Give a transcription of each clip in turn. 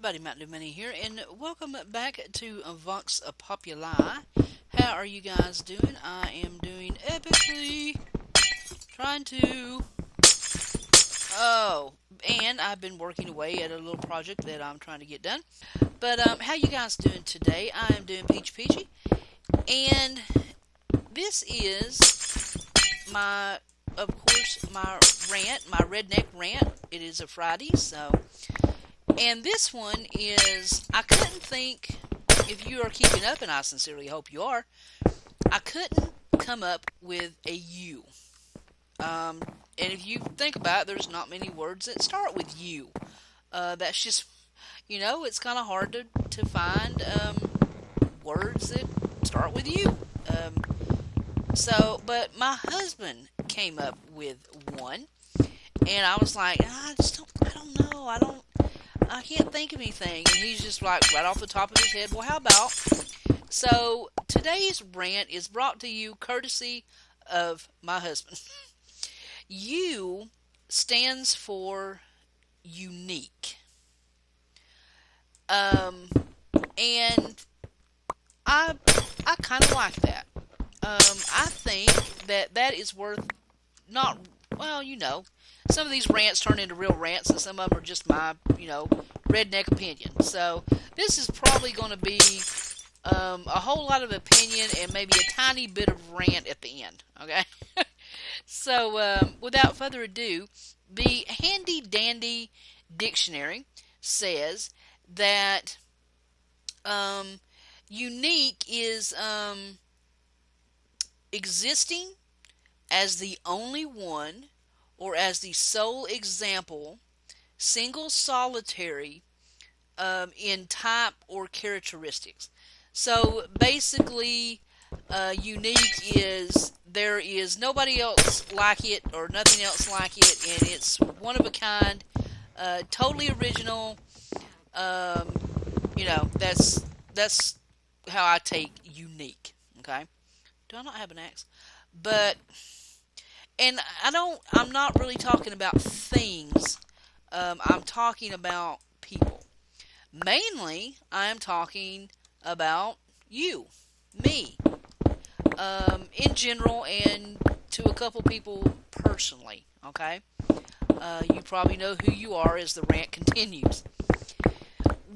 everybody, MntDewMania's here, and welcome back to Vox Populi. How are you guys doing? I am doing epically, trying to... Oh, and I've been working away at a little project that I'm trying to get done. But, how you guys doing today? I am doing peachy, and this is my, of course, my rant, my redneck rant. It is a Friday, so... And this one is, I couldn't think, if you are keeping up, and I sincerely hope you are, I couldn't come up with a U. And if you think about it, there's not many words that start with U. That's just, it's kind of hard to find words that start with U. But my husband came up with one, and I was like, I don't know, I can't think of anything. And he's just like, right off the top of his head, well, how about? So today's rant is brought to you courtesy of my husband. U stands for unique. And I kind of like that. I think that is worth not, well, some of these rants turn into real rants, and some of them are just my, redneck opinion. So this is probably going to be a whole lot of opinion and maybe a tiny bit of rant at the end. Okay. So without further ado, the handy dandy dictionary says that unique is existing as the only one or as the sole example, single solitary in type or characteristics. So basically, unique is there is nobody else like it or nothing else like it, and it's one of a kind, totally original. That's how I take unique. Okay, do I not have an X? But and I'm not really talking about things. I'm talking about people. Mainly, I am talking about you, me, in general, and to a couple people personally. Okay, you probably know who you are as the rant continues.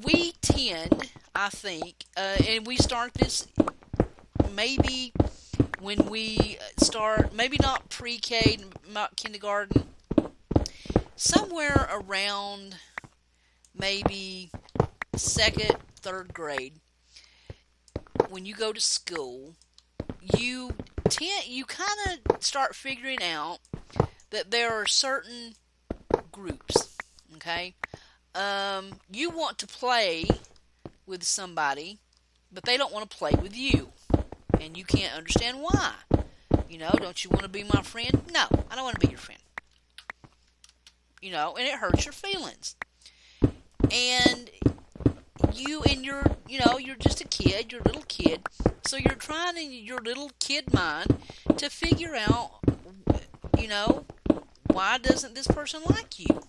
We tend, I think, and we start this maybe when we start, maybe not pre-K, not kindergarten, somewhere around maybe second, third grade, when you go to school, you kind of start figuring out that there are certain groups, okay? You want to play with somebody, but they don't want to play with you. And you can't understand why. Don't you want to be my friend? No, I don't want to be your friend. And it hurts your feelings. And you're just a kid, you're a little kid. So you're trying in your little kid mind to figure out, why doesn't this person like you?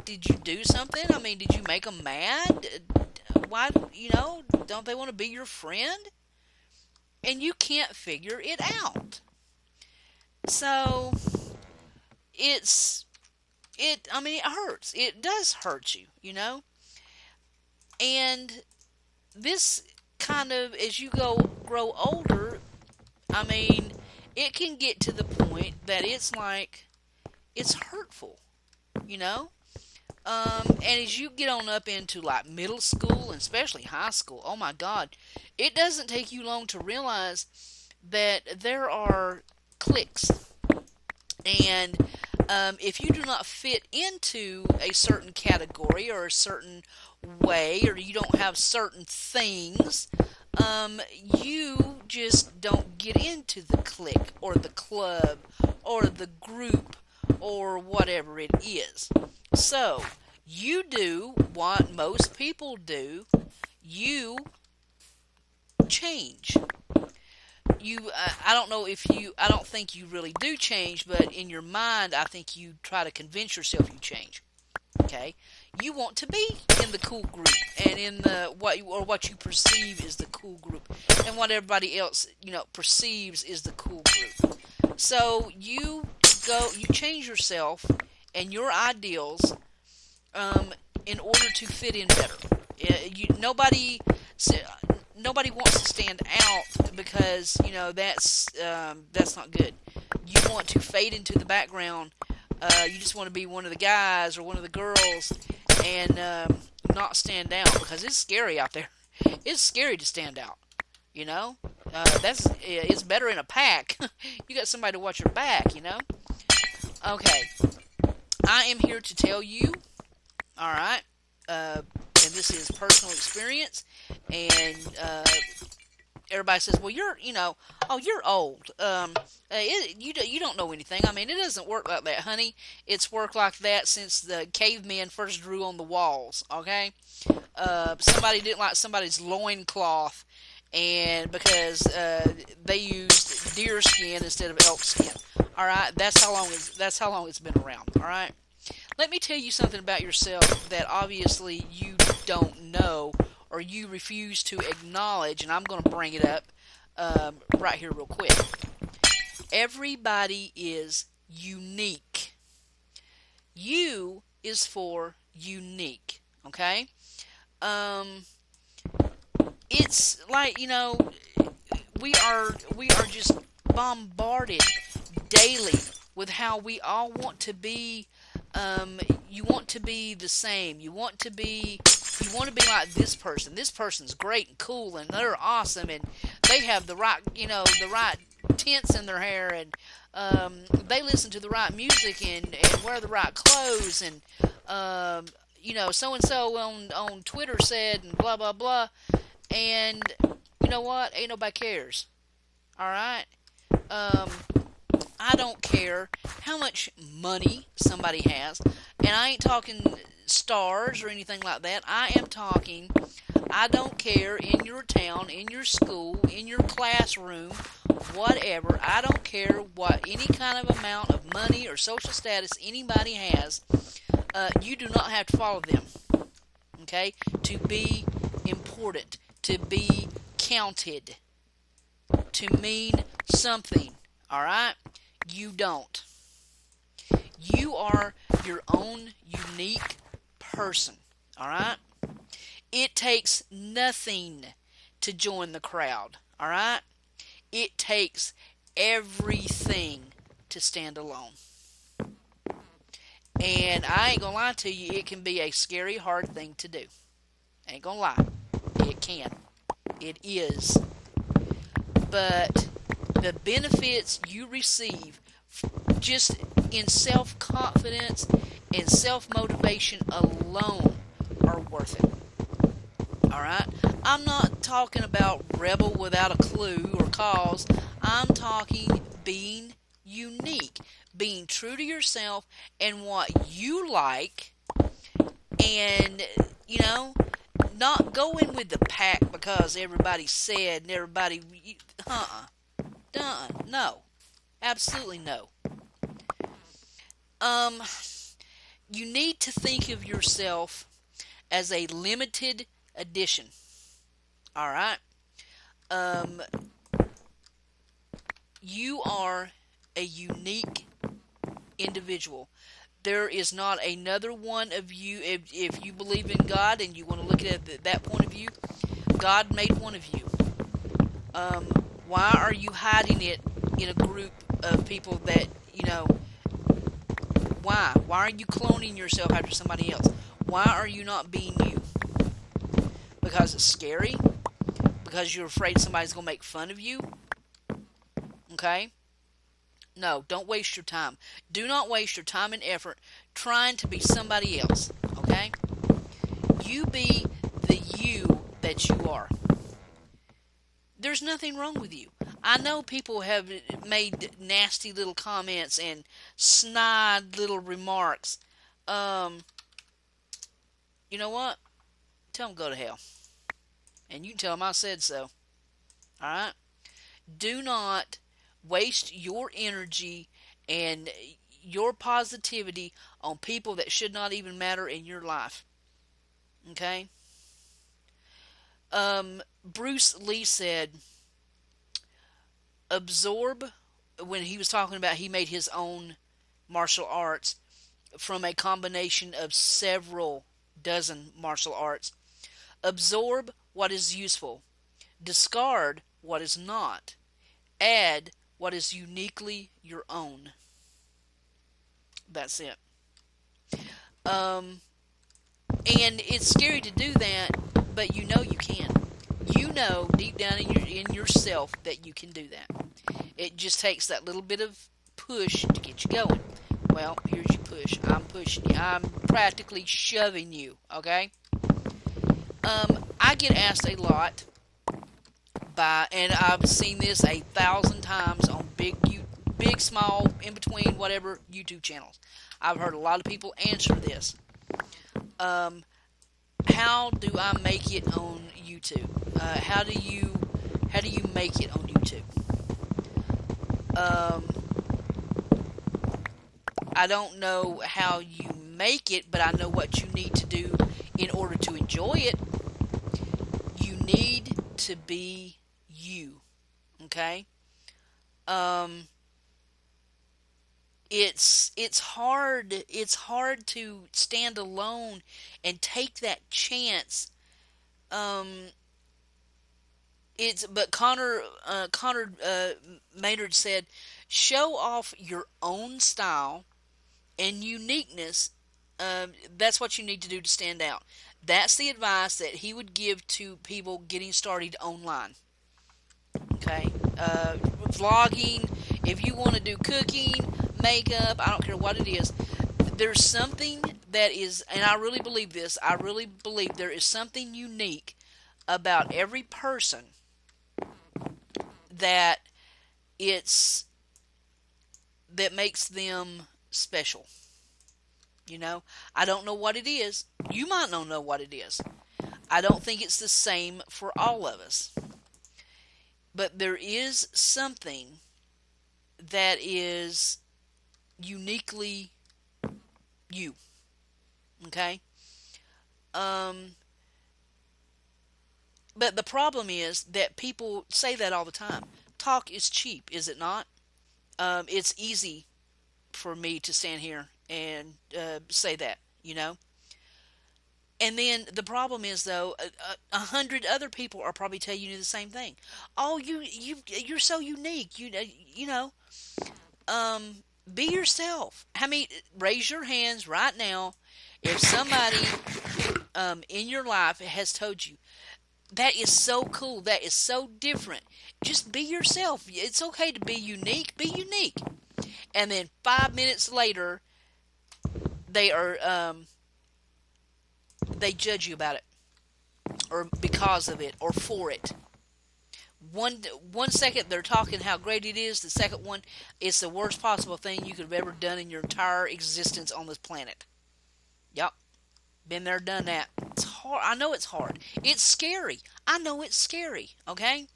Did you do something? I mean, did you make them mad? Why, don't they want to be your friend? And you can't figure it out. So, it hurts. It does hurt you, And this kind of, as you grow older, it can get to the point that it's like, it's hurtful, And as you get on up into like middle school and especially high school, oh my God, it doesn't take you long to realize that there are cliques. And if you do not fit into a certain category or a certain way, or you don't have certain things, you just don't get into the clique or the club or the group or whatever it is. So, you do what most people do. You change. I don't think you really do change, but in your mind, I think you try to convince yourself you change. Okay, you want to be in the cool group and in the what you perceive is the cool group, and what everybody else perceives is the cool group. So you change yourself and your ideals um, in order to fit in better. Nobody wants to stand out because that's not good. You want to fade into the background. You just want to be one of the guys or one of the girls and not stand out because it's scary out there. It's scary to stand out. You know, it's better in a pack. You got somebody to watch your back. Okay, I am here to tell you. All right, and this is personal experience, and everybody says, well, you're old. You don't know anything. I mean, it doesn't work like that, honey. It's worked like that since the cavemen first drew on the walls. Okay, somebody didn't like somebody's loincloth, and because they used deer skin instead of elk skin. All right, that's how long it's been around. All right. Let me tell you something about yourself that obviously you don't know or you refuse to acknowledge, and I'm going to bring it up right here real quick. Everybody is unique. U is for unique, okay? Um, it's like, we are just bombarded daily with how we all want to be. You want to be the same. You want to be like this person. This person's great and cool, and they're awesome, and they have the right tints in their hair, and they listen to the right music and wear the right clothes, and so and so on Twitter said, and blah blah blah, and you know what? Ain't nobody cares. All right. Um, I don't care how much money somebody has, and I ain't talking stars or anything like that. I am talking, I don't care in your town, in your school, in your classroom, whatever. I don't care what any kind of amount of money or social status anybody has. You do not have to follow them, okay, to be important, to be counted, to mean something, all right? You don't. You are your own unique person, all right? It takes nothing to join the crowd, all right? It takes everything to stand alone. And I ain't gonna lie to you, it can be a scary, hard thing to do. I ain't gonna lie. It can. It is. But the benefits you receive just in self-confidence and self-motivation alone are worth it. Alright? I'm not talking about rebel without a clue or cause. I'm talking being unique, being true to yourself and what you like, and, not going with the pack because everybody said and everybody, done. No. Absolutely no. Um, you need to think of yourself as a limited edition. All right. Um, you are a unique individual. There is not another one of you. If you believe in God and you want to look at it at that point of view, God made one of you. Um, why are you hiding it in a group of people that, why? Why are you cloning yourself after somebody else? Why are you not being you? Because it's scary? Because you're afraid somebody's going to make fun of you? Okay? No, don't waste your time. Do not waste your time and effort trying to be somebody else. Okay? You be the you that you are. There's nothing wrong with you. I know people have made nasty little comments and snide little remarks. You know what? Tell them go to hell. And you can tell them I said so. Alright? Do not waste your energy and your positivity on people that should not even matter in your life. Okay? Bruce Lee said, absorb, when he was talking about he made his own martial arts from a combination of several dozen martial arts. Absorb what is useful, discard what is not, add what is uniquely your own. That's it. Um, and it's scary to do that, but you know you can. You know deep down in yourself that you can do that. It just takes that little bit of push to get you going. Well, here's your push. I'm pushing you. I'm practically shoving you. Okay. I get asked a lot by, and I've seen this 1,000 times on big, small, in between, whatever YouTube channels. I've heard a lot of people answer this. Um, how do I make it on YouTube? How do you make it on YouTube? Um, I don't know how you make it, but I know what you need to do in order to enjoy it. You need to be you. Okay? Um, it's hard to stand alone and take that chance. Um, it's but Connor Maynard said, show off your own style and uniqueness. That's what you need to do to stand out. That's the advice that he would give to people getting started online. Okay, vlogging. If you want to do cooking, makeup, I don't care what it is. There's something that is, and I really believe this. I really believe there is something unique about every person that it's that makes them special. You know, I don't know what it is. You might not know what it is. I don't think it's the same for all of us. But there is something that is uniquely you. Okay? Um, but the problem is that people say that all the time. Talk is cheap, is it not? It's easy for me to stand here and say that, you know? And then the problem is, though, 100 other people are probably telling you the same thing. Oh, you're so unique. You know, um, be yourself. I mean, raise your hands right now if somebody in your life has told you that is so cool, that is so different. Just be yourself. It's okay to be unique. Be unique. And then 5 minutes later, they are they judge you about it, or because of it, or for it. One second they're talking how great it is. The second one, it's the worst possible thing you could have ever done in your entire existence on this planet. Yep, been there, done that. It's hard. I know it's hard. It's scary. I know it's scary. Okay,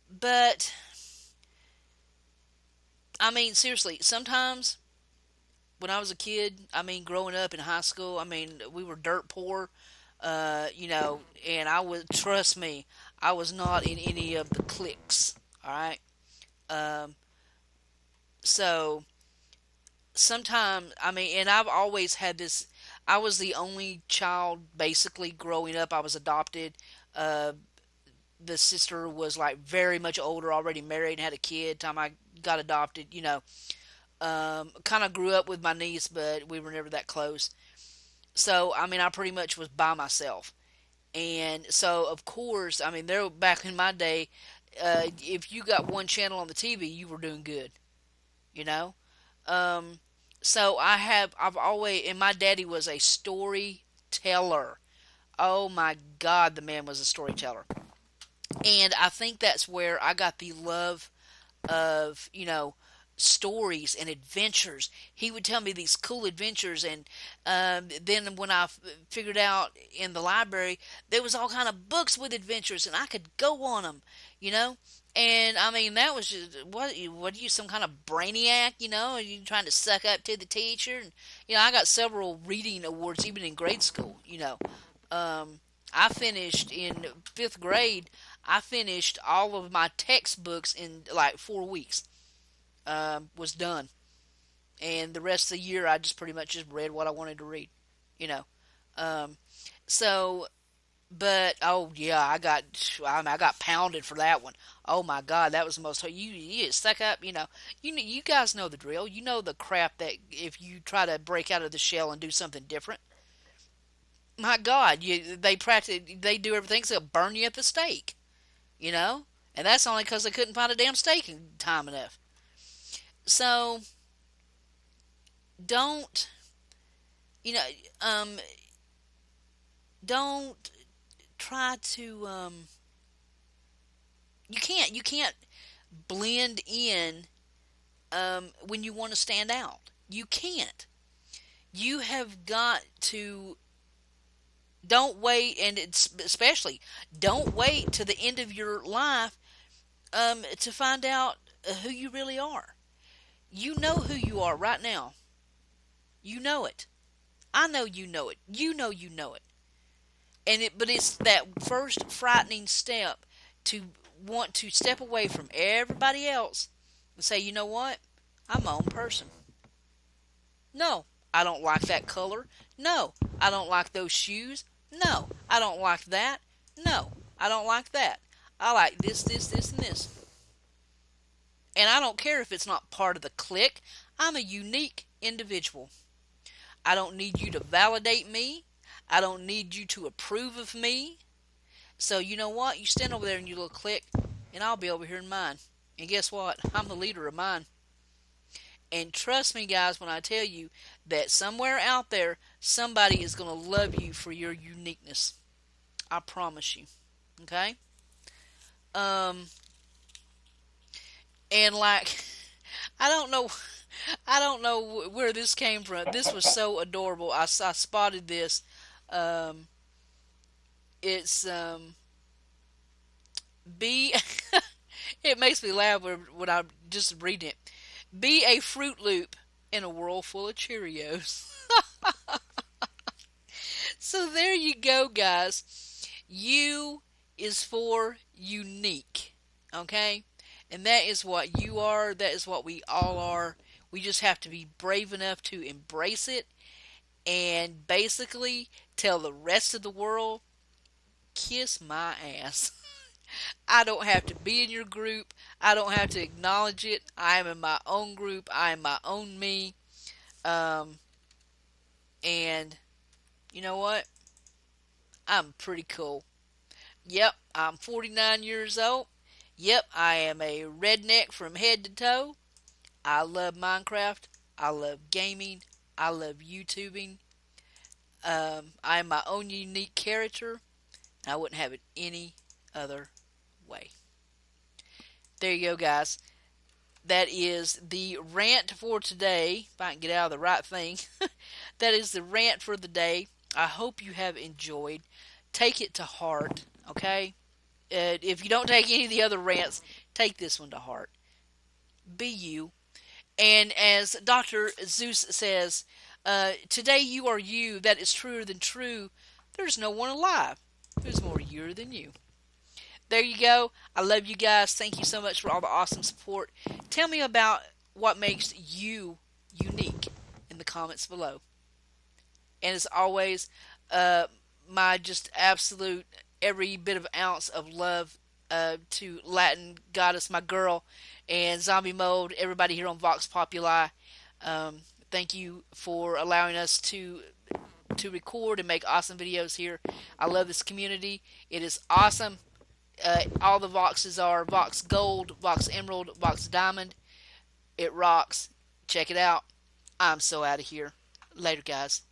but I mean seriously, sometimes when I was a kid, I mean growing up in high school, I mean we were dirt poor. You know, and I would, trust me, I was not in any of the cliques. All right. Um, so sometimes, I mean, and I've always had this. I was the only child basically growing up. I was adopted. Uh, the sister was like very much older, already married, and had a kid. Time I got adopted, you know, kind of grew up with my niece, but we were never that close. So I mean, I pretty much was by myself. And so, of course, I mean, there back in my day, if you got one channel on the TV, you were doing good, you know. Um, so I've always, and my daddy was a storyteller. Oh my God, the man was a storyteller, and I think that's where I got the love of, you know, stories and adventures. He would tell me these cool adventures, and then when I figured out in the library there was all kind of books with adventures, and I could go on them, you know. And I mean, that was just what are you, some kind of brainiac, you know? Are you trying to suck up to the teacher? And you know, I got several reading awards even in grade school, you know. I finished in fifth grade. I finished all of my textbooks in like 4 weeks. Was done, and the rest of the year I just pretty much just read what I wanted to read, you know. Um, so, but oh yeah, I got pounded for that one. Oh my God, that was the most you get stuck up, you know. You guys know the drill. You know the crap that if you try to break out of the shell and do something different, my God, they do everything so they'll burn you at the stake, you know. And that's only because they couldn't find a damn stake in time enough. So don't you know um don't try to you can't blend in when you want to stand out. You can't. You have got to. Don't wait, and it's especially don't wait to the end of your life to find out who you really are. You know who you are right now. You know it. I know you know it. You know it. But it's that first frightening step to want to step away from everybody else and say, you know what? I'm my own person. No, I don't like that color. No, I don't like those shoes. No, I don't like that. No, I don't like that. I like this, and this. And I don't care if it's not part of the clique. I'm a unique individual. I don't need you to validate me. I don't need you to approve of me. So you know what? You stand over there in your little clique, and I'll be over here in mine. And guess what? I'm the leader of mine. And trust me, guys, when I tell you that somewhere out there, somebody is going to love you for your uniqueness. I promise you. Okay? Um, and like, I don't know, I don't know where this came from. This was so adorable. I spotted this. Um, it's be. It makes me laugh when I'm just reading it. Be a Fruit Loop in a world full of Cheerios. So there you go, guys. U is for unique. Okay? And that is what you are. That is what we all are. We just have to be brave enough to embrace it and basically tell the rest of the world, kiss my ass. I don't have to be in your group. I don't have to acknowledge it. I am in my own group. I am my own me. Um, and you know what? I'm pretty cool. Yep, I'm 49 years old. Yep, I am a redneck from head to toe. I love Minecraft. I love gaming. I love YouTubing. I am my own unique character. And I wouldn't have it any other way. There you go, guys. That is the rant for today. If I can get out of the right thing. That is the rant for the day. I hope you have enjoyed. Take it to heart, okay? If you don't take any of the other rants, take this one to heart. Be you. And as Dr. Zeus says, today you are you. That is truer than true. There's no one alive who's more you than you. There you go. I love you guys. Thank you so much for all the awesome support. Tell me about what makes you unique in the comments below. And as always, my just absolute every bit of ounce of love to Latin Goddess, my girl, and Zombie Mode, everybody here on Vox Populi. Thank you for allowing us to record and make awesome videos here. I love this community. It is awesome. All the Voxes are Vox Gold, Vox Emerald, Vox Diamond. It rocks. Check it out. I'm so out of here. Later, guys.